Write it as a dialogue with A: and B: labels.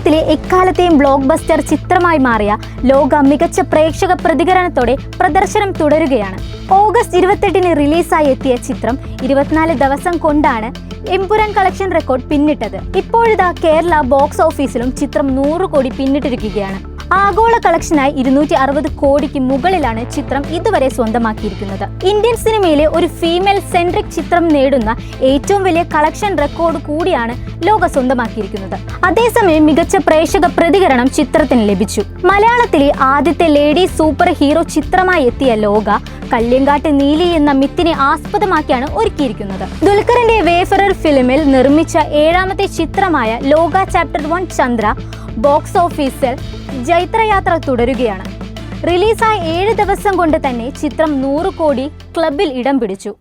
A: മലയാളത്തിലെ എക്കാലത്തെയും block buster ചിത്രമായി മാറിയ ലോക മികച്ച പ്രേക്ഷക പ്രതികരണത്തോടെ പ്രദർശനം തുടരുകയാണ്. ഓഗസ്റ്റ് 28-ന് റിലീസായി എത്തിയ ചിത്രം 24 ദിവസം കൊണ്ടാണ് എമ്പുരാൻ കളക്ഷൻ റെക്കോർഡ് പിന്നിട്ടത്. ഇപ്പോഴിതാ കേരള ബോക്സ് ഓഫീസിലും ചിത്രം 100 കോടി പിന്നിട്ടിരിക്കുകയാണ്. ആഗോള കളക്ഷനായി 260 കോടിക്ക് മുകളിലാണ് ചിത്രം ഇതുവരെ സ്വന്തമാക്കിയിരിക്കുന്നത്. ഇന്ത്യൻ സിനിമയിലെ ഒരു ഫീമെയിൽ സെൻട്രിക് ചിത്രം നേടുന്ന ഏറ്റവും വലിയ കളക്ഷൻ റെക്കോർഡ് കൂടിയാണ് ലോക സ്വന്തമാക്കിയിരിക്കുന്നത്. അതേസമയം മികച്ച പ്രേക്ഷക പ്രതികരണം ചിത്രത്തിന് ലഭിച്ചു. മലയാളത്തിലെ ആദ്യത്തെ ലേഡി സൂപ്പർ ഹീറോ ചിത്രമായി എത്തിയ ലോക കല്യങ്കാട്ട് നീലി എന്ന മിത്തിനെ ആസ്പദമാക്കിയാണ് ഒരുക്കിയിരിക്കുന്നത്. ദുൽഖറിന്റെ വേഫറർ ഫിലിമിൽ നിർമ്മിച്ച 7ാമത്തെ ചിത്രമായ ലോക ചാപ്റ്റർ 1 ചന്ദ്ര ബോക്സ് ഓഫീസിൽ ജൈത്രയാത്ര തുടരുകയാണ്. റിലീസായ 7 ദിവസം കൊണ്ട് തന്നെ ചിത്രം 100 കോടി ക്ലബിൽ ഇടം പിടിച്ചു.